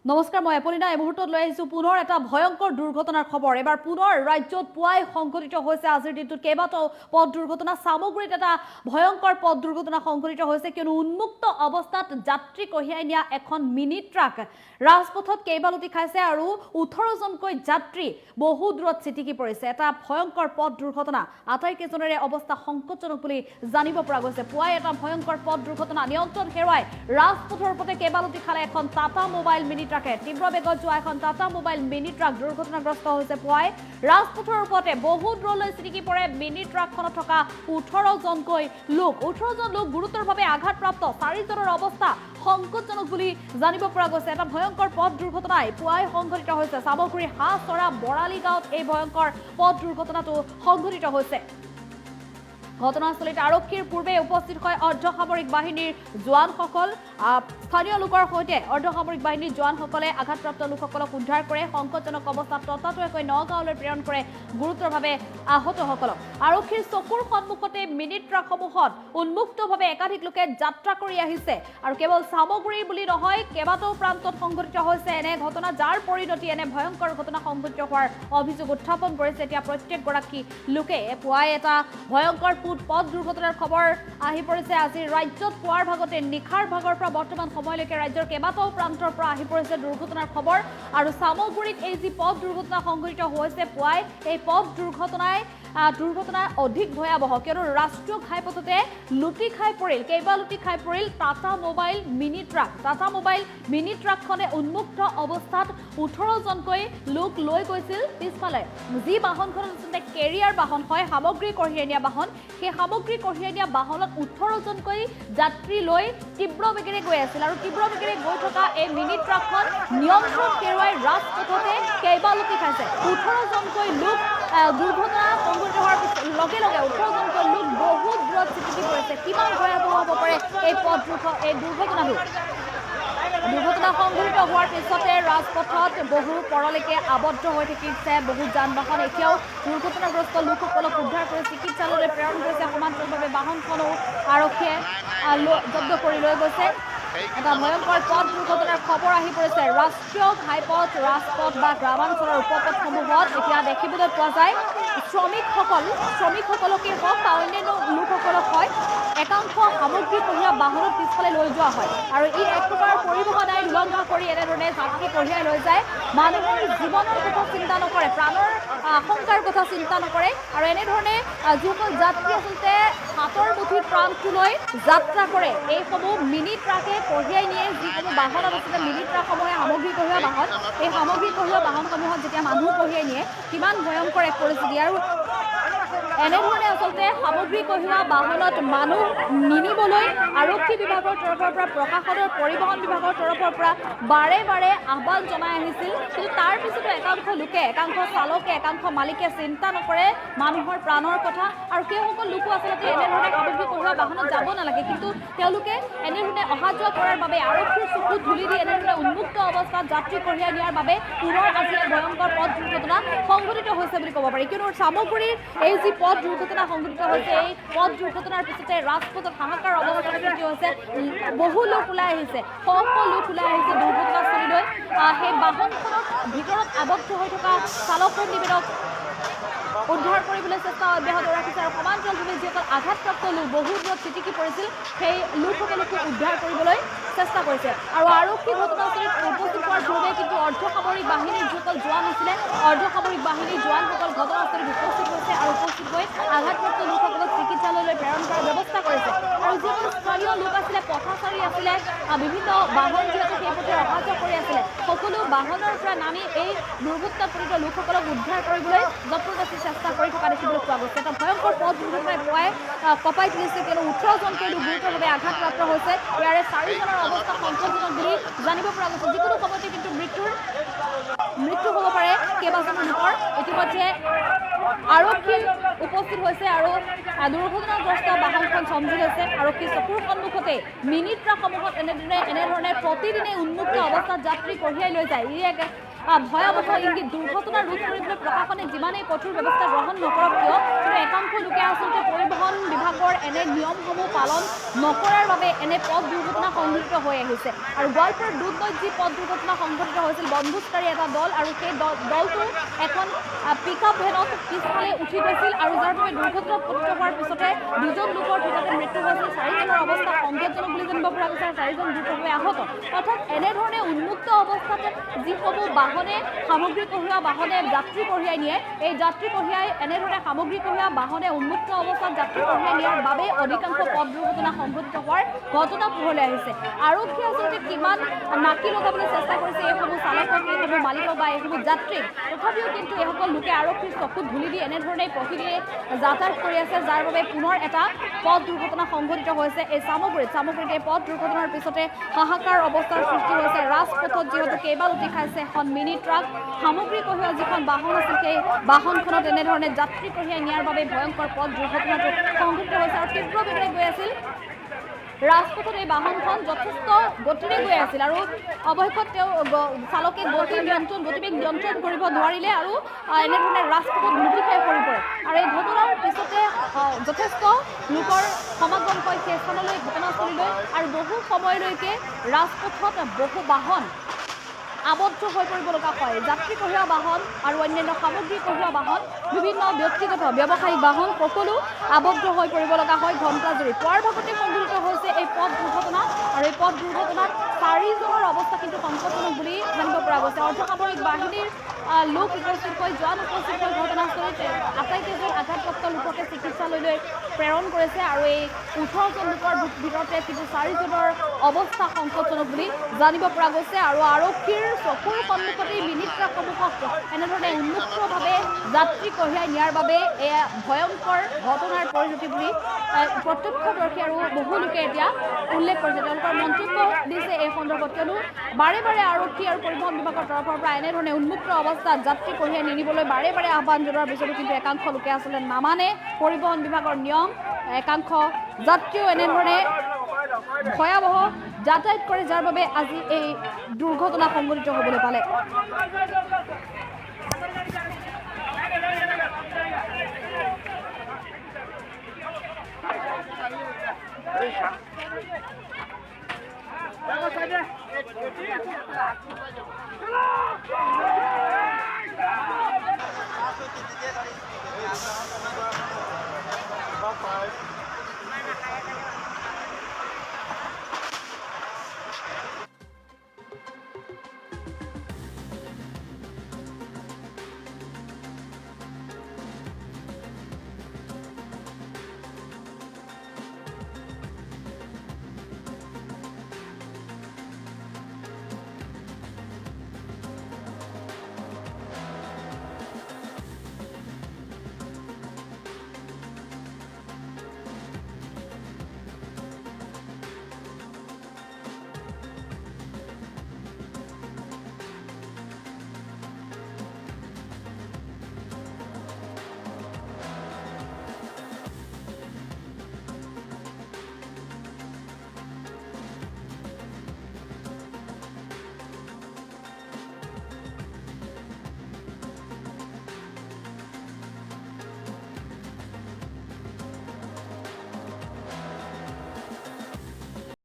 নমস্কাৰ মই এপলিনা এই মুহূৰ্তত লৈ আহিছো পুনৰ এটা ভয়ংকৰ দুৰ্ঘটনাৰ খবৰ এবাৰ পুনৰ ৰাজ্যত পুৱাই সংঘটিত হৈছে আজিৰ দিনটোত কেইবাটাও পথ দুৰ্ঘটনা সামগ্ৰীত এটা ভয়ংকৰ পথ দুৰ্ঘটনা সংঘটিত হৈছে কিয়নো উন্মুক্ত অৱস্থাত যাত্ৰী কঢ়িয়াই নিয়া এখন মিনি ট্ৰাক ৰাজপথত কেইবালুটি খাইছে আৰু 18 জনকৈ যাত্ৰী বহু দূৰত ছিটিকি পৰিছে এটা ভয়ংকৰ পথ দুৰ্ঘটনা আটাইকেইজনৰে অৱস্থা সংকটজনক বুলি জানিব পৰা গৈছে পুৱাই এটা ভয়ংকৰ পথ দুৰ্ঘটনা নিয়ন্ত্ৰণ হেৰুৱাই ৰাজপথৰ ওপৰতে কেইবালুটি খালে এখন টাটা মোবাইল মিনি ট্ৰাকে তীব্ৰ বেগত যোৱা এখন টাটা মোবাইল মিনি ট্ৰাক দুৰ্ঘটনাগ্ৰস্ত হৈছে পুৱাই ৰাজপথৰ ওপৰতে বহু দূৰলৈ ছিটিকি পৰে মিনি ট্ৰাকখনত থকা 18 জনকৈ লোক 18 জন লোক গুৰুতৰভাৱে আঘাতপ্ৰাপ্ত 4 জনৰ অৱস্থা সংকটজনক বুলি জানিব পৰা গৈছে এটা ভয়ংকৰ পথ দুৰ্ঘটনাই পুৱাই সংঘটিত হৈছে সামগ্ৰী হাছৰা বৰালি গাঁৱত এই ভয়ংকৰ পথ দুৰ্ঘটনাটো সংঘটিত হৈছে ঘটনাস্থলীত আৰক্ষীৰ পূৰ্বে উপস্থিত হয় অৰ্ধসামৰিক বাহিনীৰ জোৱানসকল স্থানীয় লোকৰ সৈতে অৰ্ধসামৰিক বাহিনীৰ জোৱানসকলে আঘাতপ্ৰাপ্ত লোকসকলক উদ্ধাৰ কৰে সংকটজনক অৱস্থাত ততাতৈয়াকৈ নগাঁৱলৈ প্ৰেৰণ কৰে গুৰুতৰভাৱে আহতসকলক আৰক্ষীৰ চকুৰ সন্মুখতে মিনি ট্ৰাকসমূহত উন্মুক্তভাৱে একাধিক লোকে যাত্ৰা কৰি আহিছে আৰু কেৱল সামগ্ৰী বুলি নহয় কেইবাটাও প্ৰান্তত সংঘটিত হৈছে এনে ঘটনা যাৰ পৰিণতি এনে ভয়ংকৰ ঘটনা সংঘটিত হোৱাৰ অভিযোগ উত্থাপন কৰিছে এতিয়া প্ৰত্যেকগৰাকী লোকে পুৱাই এটা ভয়ংকৰ পথ দুৰ্ঘটনাৰ খবৰ আহি পৰিছে আজি ৰাজ্যত পুৱাৰ ভাগতে নিখাৰ ভাগৰ পৰা বৰ্তমান সময়লৈকে ৰাজ্যৰ কেইবাটাও প্ৰান্তৰ পৰা আহি পৰিছে দুৰ্ঘটনাৰ খবৰ আৰু সামগ্ৰীত এই যি পথ দুৰ্ঘটনা সংঘটিত হৈছে পুৱাই এই পথ দুৰ্ঘটনা অধিক ভয়াবহ কিয়নো ৰাষ্ট্ৰীয় ঘাইপথতে লুটি খাই পৰিল কেইবালুটি খাই পৰিল টাটা মোবাইল মিনি ট্ৰাকখনে উন্মুক্ত অৱস্থাত 18 জনকৈ লোক লৈ গৈছিল পিছফালে যি বাহনখন আচলতে কেৰিয়াৰ বাহন হয় সামগ্ৰী কঢ়িয়াই নিয়া বাহন সেই সামগ্ৰী কঢ়িয়াই নিয়া বাহনত 18 জনকৈ যাত্ৰী লৈ তীব্ৰ বেগেৰে গৈ আছিল আৰু তীব্ৰ বেগেৰে গৈ থকা এই মিনি ট্ৰাকখন নিয়ন্ত্ৰণ হেৰুৱাই ৰাজপথতে কেইবালুটি খাইছে 18 জনকৈ লোক দুৰ্ঘটনা সংঘটিত হোৱাৰ লগে লগে 18 জনকৈ লোক বহুত দূৰত ছিটিকি পৰিছে কিমান ভয়াবহ হ'ব পাৰে এই দুৰ্ঘটনা সংঘটিত হোৱাৰ পিছতে ৰাজপথত বহু পৰলৈকে আবদ্ধ হৈ থাকিছে বহু যান বাহন এতিয়াও দুৰ্ঘটনাগ্ৰস্ত লোকসকলক উদ্ধাৰ কৰি চিকিৎসালয়লৈ প্ৰেৰণ কৰিছে সমান্তৰালভাৱে বাহনখনো আৰক্ষীয়ে জব্দ কৰি লৈ গৈছে এটা ভয়ংকৰ পথ দুৰ্ঘটনাৰ খবৰ আহি পৰিছে ৰাষ্ট্ৰীয় ঘাইপথ ৰাজপথ বা গ্ৰামাঞ্চলৰ উপপথসমূহত এতিয়া দেখিবলৈ পোৱা যায় শ্ৰমিকসকলকে হওক বা অন্যান্য লোকসকলক হয় একাংশ সামগ্ৰী কঢ়িওৱা বাহনত পিছফালে লৈ যোৱা হয় আৰু ই এক প্ৰকাৰৰ পৰিবহণ আইন উলংঘা কৰি এনেধৰণে যাত্ৰী কঢ়িয়াই লৈ যায় মানুহৰ জীৱনৰ কথা চিন্তা নকৰে প্ৰাণৰ আশংকাৰ কথা চিন্তা নকৰে আৰু এনেধৰণে যিসকল যাত্ৰী আচলতে হাতৰ মুঠিত প্ৰাণটো লৈ যাত্ৰা কৰে এইসমূহ মিনি ট্ৰাকে কঢ়িয়াই নিয়ে যিসমূহ বাহনত আচলতে মিনি ট্ৰাকসমূহে সামগ্ৰী কঢ়িওৱা বাহন এই সামগ্ৰী কঢ়িওৱা বাহনসমূহত যেতিয়া মানুহ কঢ়িয়াই নিয়ে কিমান ভয়ংকৰ এক পৰিস্থিতি আৰু এনেধৰণে আচলতে সামগ্ৰী কঢ়িওৱা বাহনত মানুহ নিনিবলৈ আৰক্ষী বিভাগৰ তৰফৰ পৰা প্ৰশাসনৰ পৰিবহণ বিভাগৰ তৰফৰ পৰা বাৰে বাৰে আহ্বান জনাই আহিছিল কিন্তু তাৰ পিছতো একাংশ লোকে একাংশ চালকে একাংশ মালিকে চিন্তা নকৰে মানুহৰ প্ৰাণৰ কথা আৰু সেইসকল লোকো আচলতে এনেধৰণে সামগ্ৰী কঢ়িওৱা বাহনত যাব নালাগে কিন্তু তেওঁলোকে এনেধৰণে অহা যোৱা কৰাৰ বাবে আৰক্ষীৰ চকুত ধূলি দি এনেধৰণে উন্মুক্ত অৱস্থাত যাত্ৰী কঢ়িয়াই নিয়াৰ বাবে পুনৰ আজি ভয়ংকৰ পথ দুৰ্ঘটনা সংঘটিত হৈছে বুলি ক'ব পাৰি কিয়নো সামগ্ৰীৰ এই যি পথ দুৰ্ঘটনা সংঘটিত হৈছে এই পথ দুৰ্ঘটনাৰ পিছতে ৰাজপথত হাহাকাৰ অৱস্থাৰ সৃষ্টি হৈছে বহু লোক ওলাই আহিছে লোক ওলাই আহিছে দুৰ্ঘটনাস্থলীলৈ সেই বাহনখনৰ ভিতৰত আবদ্ধ হৈ থকা চালকৰ নিবেদক উদ্ধাৰ কৰিবলৈ চেষ্টা অব্যাহত ৰাখিছে আৰু সমান্তৰালভাৱে যিসকল আঘাতপ্ৰাপ্ত লোক বহু দূৰত ছিটিকি পৰিছিল সেই লোকসকলকো উদ্ধাৰ কৰিবলৈ চেষ্টা কৰিছে আৰু আৰক্ষী ঘটনাস্থলীত উপস্থিত হোৱাৰ পূৰ্বে কিন্তু অৰ্ধসামৰিক বাহিনীৰ যিসকল জোৱান আছিলে অৰ্ধসামৰিক বাহিনীৰ জোৱানসকল ঘটনাস্থলীত উপস্থিত হৈছে আৰু উপস্থিত হৈ আঘাতপ্ৰাপ্ত লোকসকলক চিকিৎসালয়লৈ প্ৰেৰণ কৰাৰ ব্যৱস্থা কৰিছে আৰু যিসকল স্থানীয় লোক আছিলে পথাচাৰী আছিলে বিভিন্ন বাহন যিহেতু সেই পথে অহা যোৱা কৰি আছিলে সকলো বাহনৰ পৰা নামি এই দুৰ্ঘটনাত পীড়িত লোকসকলক উদ্ধাৰ কৰিবলৈ জবৰদস্তি চেষ্টা কৰি থকা দেখিবলৈ পোৱা গৈছে এটা ভয়ংকৰ পথ দুৰ্ঘটনাই পুৱাই কঁপাই তুলিছে কিয়নো 18 জনকৈ লোক গুৰুতৰভাৱে আঘাতপ্ৰাপ্ত হৈছে ইয়াৰে 4 জনৰ অৱস্থা সংকটজনক বুলি জানিব পৰা গৈছে যিকোনো সময়তে কিন্তু মৃত্যু হ'ব পাৰে কেইবাজনো লোকৰ ইতিমধ্যে আৰক্ষী উপস্থিত হৈছে আৰু দুৰ্ঘটনাগ্ৰস্ত বাহনখন চম্জি লৈছে আৰক্ষী চকুৰ সন্মুখতে মিনি ট্ৰাকসমূহত এনেধৰণে প্ৰতিদিনে উন্মুক্ত অৱস্থাত যাত্ৰী কঢ়িয়াই লৈ যায় ই এক ভয়াবহ ইংগিত দুৰ্ঘটনা ৰোধ কৰিবলৈ প্ৰশাসনে যিমানেই কঠোৰ ব্যৱস্থা গ্ৰহণ নকৰক কিয় কিন্তু একাংশ লোকে আচলতে পৰিবহণ বিভাগৰ এনে নিয়ম নিয়মসমূহ পালন নকৰাৰ বাবে এনে পথ দুৰ্ঘটনা সংঘটিত হৈ আহিছে। আৰু গোৱালপাৰাৰ দুধনৈত যি পথ দুৰ্ঘটনা সংঘটিত হৈছিল বনভোজকাৰী এটা দল, আৰু সেই দলটো এখন পিকআপ ভেনত পিছফালে উঠি গৈছিল, আৰু যাৰ বাবে দুৰ্ঘটনাত পতিত হোৱাৰ পিছতে 2জন লোকৰ থিতাতে মৃত্যু হৈছিল। 4জনৰ অৱস্থা সংকটজনক বুলি জানিব পৰা গৈছে, 4জন গুৰুতৰভাৱে আহত। অৰ্থাৎ এনেধৰণে উন্মুক্ত অৱস্থাত যিসমূহ বাহনে সামগ্ৰী কঢ়িওৱা বাহনে যাত্ৰী কঢ়িয়াই নিয়ে, এই যাত্ৰী কঢ়িয়াই এনেধৰণে সামগ্ৰী কঢ়িওৱা বাহনে উন্মুক্ত অৱস্থাত যাত্ৰী কঢ়িয়াই নিয়াৰ বাবে অধিকাংশ পথ দুৰ্ঘটনা সংঘটিত হোৱাৰ ঘটনা পোহৰলৈ আহিছে। আৰক্ষীয়ে আচলতে কিমান নাকি লগাবলৈ চেষ্টা কৰিছে এইসমূহ চালকক, এইসমূহ মালিকক বা এইসমূহ যাত্ৰীক, তথাপিও কিন্তু এইসকল লোকে আৰক্ষীৰ চকুত ধূলি দি এনেধৰণে প্ৰতিদিনে যাতায়াত কৰি আছে, যাৰ বাবে পুনৰ এটা পথ দুৰ্ঘটনা সংঘটিত হৈছে এই চামগুৰিত এই পথ দুৰ্ঘটনাৰ পিছতে হাহাকাৰ অৱস্থাৰ সৃষ্টি হৈছে। ৰাজপথত যিহেতু কেইবাল উটি খাইছে এখন মিনি ট্ৰাক, সামগ্ৰী কঢ়িওৱা যিখন বাহন আছিল সেই বাহনখনত এনেধৰণে যাত্ৰী কঢ়িয়াই নিয়াৰ বাবে ভয়ংকৰ পথ দুৰ্ঘটনাটো সংঘটিত হৈছে। আৰু তীব্ৰ বেগেৰে গৈ আছিল ৰাজপথত এই বাহনখন, যথেষ্ট গতিৰে গৈ আছিল, আৰু অৱশেষত তেওঁ চালকে গতিবেগ নিয়ন্ত্ৰণ কৰিব নোৱাৰিলে আৰু এনেধৰণে ৰাজপথত লুটি খাই পৰি পৰে। আৰু এই ঘটনাৰ পিছতে যথেষ্ট লোকৰ সমাগম হয় সেই স্থানলৈ, ঘটনাস্থলীলৈ, আৰু বহু সময়লৈকে ৰাজপথত বহু বাহন আবদ্ধ হৈ পৰিব লগা হয়। যাত্ৰী কঢ়িওৱা বাহন আৰু অন্যান্য সামগ্ৰী কঢ়িওৱা বাহন, বিভিন্ন ব্যক্তিগত ব্যৱসায়িক বাহন সকলো আবদ্ধ হৈ পৰিব লগা হয় ঘণ্টাজুৰি। পুৱাৰ ভাগতে সংঘটিত হৈছে এই পথ দুৰ্ঘটনা, আৰু এই পথ দুৰ্ঘটনাত 4জনৰ অৱস্থা কিন্তু সংকটজনক বুলি জানিব পৰা গৈছে। অৰ্ধসামৰিক বাহিনীৰ লোক উপস্থিত হৈ ঘটনাস্থলীত আটাইকেইজন আঘাতপ্ৰাপ্ত লোককে চিকিৎসালয়লৈ প্ৰেৰণ কৰিছে, আৰু এই 18জন লোকৰ ভিতৰতে কিন্তু 4জনৰ অৱস্থা সংকটজনক বুলি জানিব পৰা গৈছে। আৰু আৰক্ষীৰ চকুৰ সন্মুখতেই মিনি ট্ৰাকসমূহক এনেধৰণে উন্মুক্তভাৱে যাত্ৰী কঢ়িয়াই নিয়াৰ বাবে এয়া ভয়ংকৰ ঘটনাৰ পৰিণতি বুলি প্ৰত্যক্ষদৰ্শী আৰু বহু লোকে এতিয়া উল্লেখ কৰিছে। তেওঁলোকৰ মন্তব্য দিছে এই সন্দৰ্ভত, কিয়নো বাৰে বাৰে আৰক্ষী আৰু পৰিবহণ বিভাগৰ তৰফৰ পৰা এনেধৰণে উন্মুক্ত অৱস্থাত যাত্ৰী কঢ়িয়াই নিনিবলৈ বাৰে বাৰে আহ্বান জনোৱাৰ পিছতো কিন্তু একাংশ লোকে আচলতে নামানে পৰিবহণ বিভাগৰ নিয়ম। একাংশ যাত্ৰীও এনেধৰণে ভয়াৱহ যাতায়াত কৰে, যাৰ বাবে আজি এই দুৰ্ঘটনা সংঘটিত হ'বলৈ পালে।